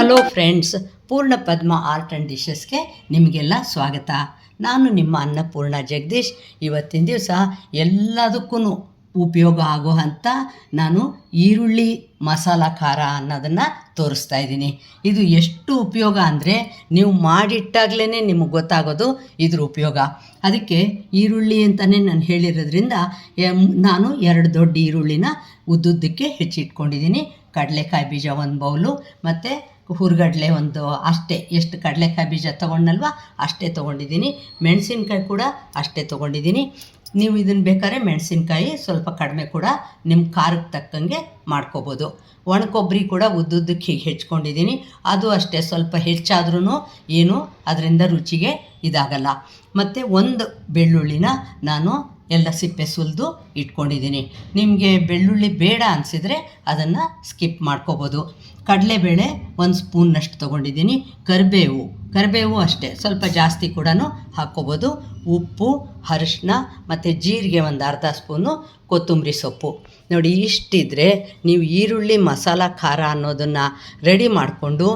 Hello friends, ಪೂರ್ಣ ಪದ್ಮ art and ಡಿಶಸ್ಗೆ ನಿಮಗೆಲ್ಲ ಸ್ವಾಗತ. ನಾನು ನಿಮ್ಮ ಅನ್ನಪೂರ್ಣ ಜಗದೀಶ್. ಇವತ್ತಿನ ದಿವಸ ಎಲ್ಲದಕ್ಕೂ ಉಪಯೋಗ ಆಗೋ ಅಂಥ ನಾನು ಈರುಳ್ಳಿ ಮಸಾಲ ಖಾರ ಅನ್ನೋದನ್ನು ತೋರಿಸ್ತಾ ಇದ್ದೀನಿ. ಇದು ಎಷ್ಟು ಉಪಯೋಗ ಅಂದರೆ ನೀವು ಮಾಡಿಟ್ಟಾಗಲೇ ನಿಮಗೆ ಗೊತ್ತಾಗೋದು ಇದ್ರ ಉಪಯೋಗ. ಅದಕ್ಕೆ ಈರುಳ್ಳಿ ಅಂತಲೇ ನಾನು ಹೇಳಿರೋದ್ರಿಂದ ನಾನು 2 ದೊಡ್ಡ ಈರುಳ್ಳಿನ ಉದ್ದುದ್ದಕ್ಕೆ ಹೆಚ್ಚಿಟ್ಕೊಂಡಿದ್ದೀನಿ. ಕಡಲೆಕಾಯಿ ಬೀಜ 1 ಬೌಲು ಮತ್ತು ಹುರ್ಗಡ್ಲೆ ಅಷ್ಟೇ, ಎಷ್ಟು ಕಡಲೆಕಾಯಿ ಬೀಜ ತೊಗೊಂಡಲ್ವ ಅಷ್ಟೇ ತೊಗೊಂಡಿದ್ದೀನಿ. ಮೆಣಸಿನ್ಕಾಯಿ ಕೂಡ ಅಷ್ಟೇ ತೊಗೊಂಡಿದ್ದೀನಿ. ನೀವು ಇದನ್ನು ಬೇಕಾದ್ರೆ ಮೆಣಸಿನ್ಕಾಯಿ ಸ್ವಲ್ಪ ಕಡಿಮೆ ಕೂಡ ನಿಮ್ಮ ಖಾರಕ್ಕೆ ತಕ್ಕಂಗೆ ಮಾಡ್ಕೋಬೋದು. ಒಣ ಕೊಬ್ಬರಿ ಕೂಡ ಉದ್ದುದ್ದಕ್ಕೆ ಹೀಗೆ ಹೆಚ್ಕೊಂಡಿದ್ದೀನಿ. ಅದು ಅಷ್ಟೇ, ಸ್ವಲ್ಪ ಹೆಚ್ಚಾದ್ರೂ ಏನು ಅದರಿಂದ ರುಚಿಗೆ ಇದಾಗಲ್ಲ. ಮತ್ತು 1 ಬೆಳ್ಳುಳ್ಳಿನ ನಾನು ಎಲ್ಲ ಸಿಪ್ಪೆ ಸುಲಿದು ಇಟ್ಕೊಂಡಿದ್ದೀನಿ. ನಿಮಗೆ ಬೆಳ್ಳುಳ್ಳಿ ಬೇಡ ಅನಿಸಿದರೆ ಅದನ್ನು ಸ್ಕಿಪ್ ಮಾಡ್ಕೋಬೋದು. ಕಡಲೆಬೇಳೆ 1 ಸ್ಪೂನ್ನಷ್ಟು ತೊಗೊಂಡಿದ್ದೀನಿ. ಕರಿಬೇವು ಅಷ್ಟೇ, ಸ್ವಲ್ಪ ಜಾಸ್ತಿ ಕೂಡ ಹಾಕ್ಕೋಬೋದು. ಉಪ್ಪು, ಅರಿಶಿನ ಮತ್ತು ಜೀರಿಗೆ 1 ಅರ್ಧ ಸ್ಪೂನು, ಕೊತ್ತಂಬರಿ ಸೊಪ್ಪು. ನೋಡಿ, ಇಷ್ಟಿದ್ರೆ ನೀವು ಈರುಳ್ಳಿ ಮಸಾಲ ಖಾರ ಅನ್ನೋದನ್ನು ರೆಡಿ ಮಾಡಿಕೊಂಡು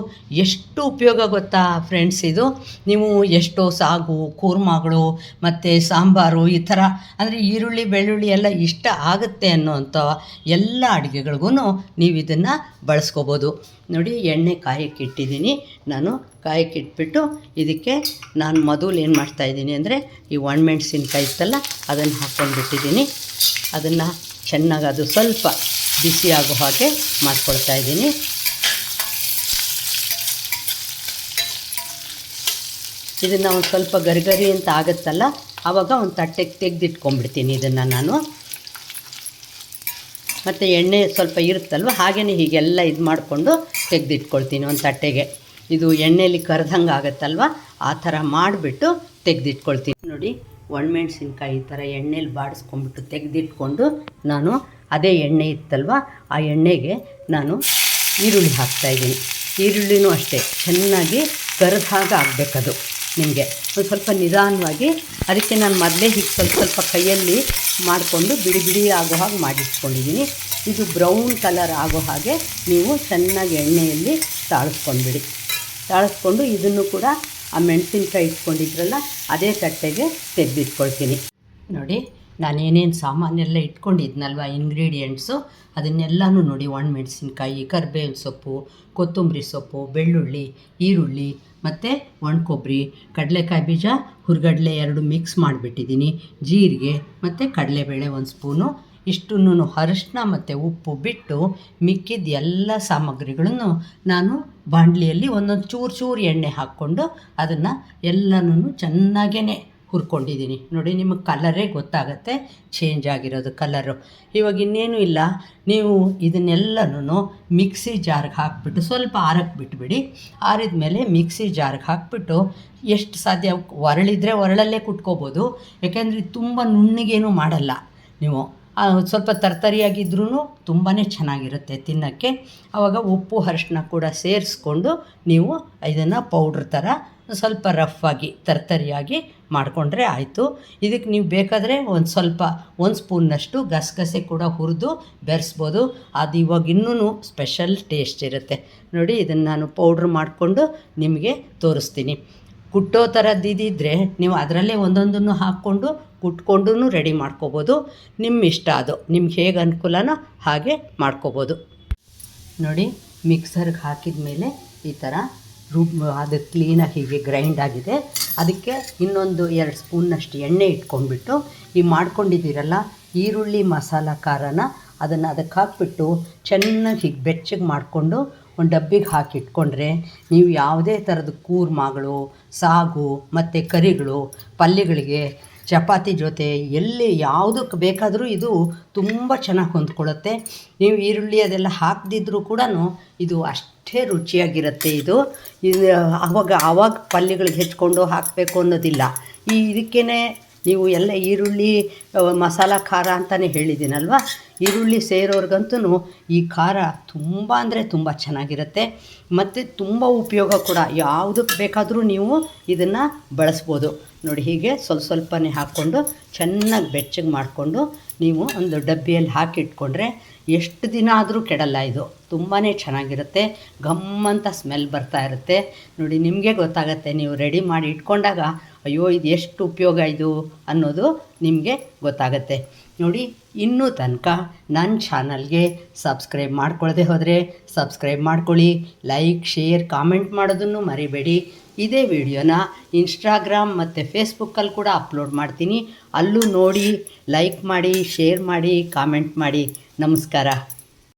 ಎಷ್ಟು ಉಪಯೋಗ ಗೊತ್ತಾ ಫ್ರೆಂಡ್ಸ್. ಇದು ನೀವು ಎಷ್ಟೋ ಸಾಗು, ಕೂರ್ಮಾಗಳು ಮತ್ತು ಸಾಂಬಾರು ಈ ಥರ ಅಂದರೆ ಈರುಳ್ಳಿ ಬೆಳ್ಳುಳ್ಳಿ ಎಲ್ಲ ಇಷ್ಟ ಆಗುತ್ತೆ ಅನ್ನೋವಂಥ ಎಲ್ಲ ಅಡುಗೆಗಳಿಗೂ ನೀವು ಇದನ್ನು ಬಳಸ್ಕೋಬೋದು. ನೋಡಿ, ಎಣ್ಣೆ ಕಾಯಕ್ಕೆ ಇಟ್ಟಿದ್ದೀನಿ. ನಾನು ಕಾಯಕ್ಕೆ ಇಟ್ಬಿಟ್ಟು ಇದಕ್ಕೆ ನಾನು ಮೊದಲು ಏನು ಮಾಡ್ತಾಯಿದ್ದೀನಿ ಅಂದರೆ ಈ ಒಣಮೆಣ್ಸಿನ್ಕಾಯಿ ಇತ್ತಲ್ಲ ಅದನ್ನು ಹಾಕ್ಕೊಂಡ್ಬಿಟ್ಟಿದ್ದೀನಿ. ಅದನ್ನು ಚೆನ್ನಾಗಿ ಅದು ಸ್ವಲ್ಪ ಬಿಸಿ ಆಗೋ ಹಾಗೆ ಮಾಡ್ಕೊಳ್ತಾಯಿದ್ದೀನಿ. ಇದನ್ನು ಒಂದು ಸ್ವಲ್ಪ ಗರಿಗರಿ ಅಂತ ಆಗುತ್ತಲ್ಲ, ಆವಾಗ ಒಂದು ತಟ್ಟೆಗೆ ತೆಗೆದಿಟ್ಕೊಂಡ್ಬಿಡ್ತೀನಿ ಇದನ್ನು ನಾನು. ಮತ್ತು ಎಣ್ಣೆ ಸ್ವಲ್ಪ ಇರುತ್ತಲ್ವ, ಹಾಗೆಯೇ ಹೀಗೆಲ್ಲ ಇದು ಮಾಡಿಕೊಂಡು ತೆಗೆದಿಟ್ಕೊಳ್ತೀನಿ ಒಂದು ತಟ್ಟೆಗೆ. ಇದು ಎಣ್ಣೆಯಲ್ಲಿ ಕರೆದಂಗೆ ಆಗುತ್ತಲ್ವ, ಆ ಥರ ಮಾಡಿಬಿಟ್ಟು ತೆಗೆದಿಟ್ಕೊಳ್ತೀನಿ. ನೋಡಿ, ಒಣಮೆಣ್ಸಿನ್ಕಾಯಿ ಈ ಥರ ಎಣ್ಣೆಲಿ ಬಾಡಿಸ್ಕೊಂಡ್ಬಿಟ್ಟು ತೆಗೆದಿಟ್ಕೊಂಡು ನಾನು ಅದೇ ಎಣ್ಣೆ ಇತ್ತಲ್ವ, ಆ ಎಣ್ಣೆಗೆ ನಾನು ಈರುಳ್ಳಿ ಹಾಕ್ತಾಯಿದ್ದೀನಿ. ಈರುಳ್ಳಿನೂ ಅಷ್ಟೇ ಚೆನ್ನಾಗಿ ಕರೆದ ಹಾಗೆ ಆಗಬೇಕದು ನಿಮಗೆ. ಒಂದು ಸ್ವಲ್ಪ ನಿಧಾನವಾಗಿ, ಅದಕ್ಕೆ ನಾನು ಮೊದಲೇ ಹೀಗೆ ಸ್ವಲ್ಪ ಕೈಯಲ್ಲಿ ಮಾಡಿಕೊಂಡು ಬಿಡಿ ಆಗೋ ಹಾಗೆ ಮಾಡಿಟ್ಕೊಂಡಿದ್ದೀನಿ. ಇದು ಬ್ರೌನ್ ಕಲರ್ ಆಗೋ ಹಾಗೆ ನೀವು ಚೆನ್ನಾಗಿ ಎಣ್ಣೆಯಲ್ಲಿ ತಾಳಿಸ್ಕೊಂಡು ಇದನ್ನು ಕೂಡ ಆ ಮೆಣಸಿನ್ಕಾಯಿ ಇಟ್ಕೊಂಡಿದ್ರಲ್ಲ ಅದೇ ತಟ್ಟೆಗೆ ತೆಗೆದಿಟ್ಕೊಳ್ತೀನಿ. ನೋಡಿ, ನಾನೇನೇನು ಸಾಮಾನೆಲ್ಲ ಇಟ್ಕೊಂಡಿದ್ನಲ್ವ ಇಂಗ್ರೀಡಿಯೆಂಟ್ಸು, ಅದನ್ನೆಲ್ಲನೂ ನೋಡಿ, ಒಣಮೆಣಸಿನ್ಕಾಯಿ, ಕರಿಬೇವಿನ ಸೊಪ್ಪು, ಕೊತ್ತಂಬರಿ ಸೊಪ್ಪು, ಬೆಳ್ಳುಳ್ಳಿ, ಈರುಳ್ಳಿ ಮತ್ತು ಒಣ ಕೊಬ್ಬರಿ, ಕಡಲೆಕಾಯಿ ಬೀಜ, ಹುರ್ಗಡ್ಲೆ 2 ಮಿಕ್ಸ್ ಮಾಡಿಬಿಟ್ಟಿದ್ದೀನಿ, ಜೀರಿಗೆ ಮತ್ತು ಕಡಲೆಬೇಳೆ 1 ಸ್ಪೂನು. ಇಷ್ಟನ್ನು ಅರಿಶಿನ ಮತ್ತು ಉಪ್ಪು ಬಿಟ್ಟು ಮಿಕ್ಕಿದ ಎಲ್ಲ ಸಾಮಗ್ರಿಗಳನ್ನು ನಾನು ಬಾಣಲಿಯಲ್ಲಿ ಒಂದೊಂದು ಚೂರು ಎಣ್ಣೆ ಹಾಕ್ಕೊಂಡು ಅದನ್ನು ಎಲ್ಲನೂ ಚೆನ್ನಾಗೇ ಹುರ್ಕೊಂಡಿದ್ದೀನಿ. ನೋಡಿ, ನಿಮಗೆ ಕಲರೇ ಗೊತ್ತಾಗುತ್ತೆ ಚೇಂಜ್ ಆಗಿರೋದು ಕಲರು. ಇವಾಗ ಇನ್ನೇನು ಇಲ್ಲ, ನೀವು ಇದನ್ನೆಲ್ಲನೂ ಮಿಕ್ಸಿ ಜಾರ್ಗೆ ಹಾಕ್ಬಿಟ್ಟು ಸ್ವಲ್ಪ ಆರಕ್ಕೆ ಬಿಟ್ಬಿಡಿ. ಆರಿದ ಮೇಲೆ ಮಿಕ್ಸಿ ಜಾರ್ಗೆ ಹಾಕ್ಬಿಟ್ಟು ಎಷ್ಟು ಸಾಧ್ಯ ಒರಳಿದ್ರೆ ಒರಳಲ್ಲೇ ಕುಟ್ಕೋಬೋದು. ಯಾಕೆಂದರೆ ತುಂಬ ನುಣ್ಣಗೇನೂ ಮಾಡಲ್ಲ ನೀವು. ಸ್ವಲ್ಪ ತರ್ತರಿಯಾಗಿದ್ರೂ ತುಂಬಾ ಚೆನ್ನಾಗಿರುತ್ತೆ ತಿನ್ನೋಕ್ಕೆ. ಆವಾಗ ಉಪ್ಪು ಅರಿಶಿನ ಕೂಡ ಸೇರಿಸ್ಕೊಂಡು ನೀವು ಇದನ್ನು ಪೌಡ್ರ್ ಥರ ಸ್ವಲ್ಪ ರಫಾಗಿ ತರ್ತರಿಯಾಗಿ ಮಾಡಿಕೊಂಡ್ರೆ ಆಯಿತು. ಇದಕ್ಕೆ ನೀವು ಬೇಕಾದರೆ ಒಂದು ಸ್ವಲ್ಪ 1 ಸ್ಪೂನ್ನಷ್ಟು ಗಸಗಸೆ ಕೂಡ ಹುರಿದು ಬೆರೆಸ್ಬೋದು. ಅದು ಇವಾಗ ಇನ್ನೂ ಸ್ಪೆಷಲ್ ಟೇಸ್ಟ್ ಇರುತ್ತೆ. ನೋಡಿ, ಇದನ್ನು ನಾನು ಪೌಡ್ರ್ ಮಾಡಿಕೊಂಡು ನಿಮಗೆ ತೋರಿಸ್ತೀನಿ. ಕುಟ್ಟೋ ಥರದ್ದಿದ್ದರೆ ನೀವು ಅದರಲ್ಲೇ ಒಂದೊಂದನ್ನು ಹಾಕ್ಕೊಂಡು ಕುಟ್ಕೊಂಡು ರೆಡಿ ಮಾಡ್ಕೋಬೋದು. ನಿಮ್ಮ ಇಷ್ಟ, ಅದು ನಿಮ್ಗೆ ಹೇಗೆ ಅನುಕೂಲನೋ ಹಾಗೆ ಮಾಡ್ಕೋಬೋದು. ನೋಡಿ, ಮಿಕ್ಸರ್ಗೆ ಹಾಕಿದ ಮೇಲೆ ಈ ಥರ ಅದು ಕ್ಲೀನಾಗಿ ಹೀಗೆ ಗ್ರೈಂಡ್ ಆಗಿದೆ. ಅದಕ್ಕೆ ಇನ್ನೊಂದು 2 ಸ್ಪೂನ್ನಷ್ಟು ಎಣ್ಣೆ ಇಟ್ಕೊಂಡ್ಬಿಟ್ಟು ಈ ಮಾಡ್ಕೊಂಡಿದ್ದೀರಲ್ಲ ಈರುಳ್ಳಿ ಮಸಾಲ ಖಾರನ ಅದಕ್ಕೆ ಹಾಕ್ಬಿಟ್ಟು ಚೆನ್ನಾಗಿ ಹೀಗೆ ಬೆಚ್ಚಗೆ ಮಾಡಿಕೊಂಡು ಒಂದು ಡಬ್ಬಿಗೆ ಹಾಕಿಟ್ಕೊಂಡ್ರೆ ನೀವು ಯಾವುದೇ ಥರದ ಕೂರ್ಮಾಗಳು, ಸಾಗು ಮತ್ತು ಕರಿಗಳು, ಪಲ್ಯಗಳಿಗೆ, ಚಪಾತಿ ಜೊತೆ ಎಲ್ಲಿ ಯಾವುದಕ್ಕೆ ಬೇಕಾದರೂ ಇದು ತುಂಬ ಚೆನ್ನಾಗಿ ಹೊಂದ್ಕೊಳ್ಳುತ್ತೆ. ನೀವು ಈರುಳ್ಳಿ ಅದೆಲ್ಲ ಹಾಕದಿದ್ರೂ ಕೂಡ ಇದು ಅಷ್ಟೇ ರುಚಿಯಾಗಿರುತ್ತೆ. ಇದು ಆವಾಗ ಪಲ್ಯಗಳಿಗೆ ಹೆಚ್ಕೊಂಡು ಹಾಕಬೇಕು ಅನ್ನೋದಿಲ್ಲ. ಇದಕ್ಕೇ ನೀವು ಎಲ್ಲ ಈರುಳ್ಳಿ ಮಸಾಲ ಖಾರ ಅಂತಲೇ ಹೇಳಿದ್ದೀನಲ್ವ, ಈರುಳ್ಳಿ ಸೇರೋರ್ಗಂತೂ ಈ ಖಾರ ತುಂಬ ಅಂದರೆ ತುಂಬ ಚೆನ್ನಾಗಿರುತ್ತೆ. ಮತ್ತು ತುಂಬ ಉಪಯೋಗ ಕೂಡ, ಯಾವುದಕ್ಕೆ ಬೇಕಾದರೂ ನೀವು ಇದನ್ನು ಬಳಸ್ಬೋದು. ನೋಡಿ ಹೀಗೆ ಸ್ವಲ್ಪನೇ ಹಾಕ್ಕೊಂಡು ಚೆನ್ನಾಗಿ ಬೆಚ್ಚಗೆ ಮಾಡಿಕೊಂಡು ನೀವು ಒಂದು ಡಬ್ಬಿಯಲ್ಲಿ ಹಾಕಿಟ್ಕೊಂಡ್ರೆ ಎಷ್ಟು ದಿನ ಆದರೂ ಕೆಡಲ್ಲ. ಇದು ತುಂಬಾ ಚೆನ್ನಾಗಿರುತ್ತೆ, ಘಮ್ಮಂತ ಸ್ಮೆಲ್ ಬರ್ತಾ ಇರುತ್ತೆ. ನೋಡಿ ನಿಮಗೆ ಗೊತ್ತಾಗುತ್ತೆ, ನೀವು ರೆಡಿ ಮಾಡಿ ಇಟ್ಕೊಂಡಾಗ ಅಯ್ಯೋ ಇದು ಎಷ್ಟು ಉಪಯೋಗ ಇದು ಅನ್ನೋದು ನಿಮಗೆ ಗೊತ್ತಾಗುತ್ತೆ. ನೋಡಿ ಇನ್ನೂ ತನಕ ನನ್ನ ಚಾನಲ್ಗೆ ಸಬ್ಸ್ಕ್ರೈಬ್ ಮಾಡ್ಕೊಳ್ಳದೆ ಹೋದರೆ ಸಬ್ಸ್ಕ್ರೈಬ್ ಮಾಡ್ಕೊಳ್ಳಿ, ಲೈಕ್ ಶೇರ್ ಕಾಮೆಂಟ್ ಮಾಡೋದನ್ನು ಮರಿಬೇಡಿ. ಇದೇ ವಿಡಿಯೋನ ಇನ್ಸ್ಟಾಗ್ರಾಮ್ ಮತ್ತು ಫೇಸ್ಬುಕ್ಕಲ್ಲಿ ಕೂಡ ಅಪ್ಲೋಡ್ ಮಾಡ್ತೀನಿ, ಅಲ್ಲೂ ನೋಡಿ ಲೈಕ್ ಮಾಡಿ, ಶೇರ್ ಮಾಡಿ, ಕಾಮೆಂಟ್ ಮಾಡಿ. ನಮಸ್ಕಾರ.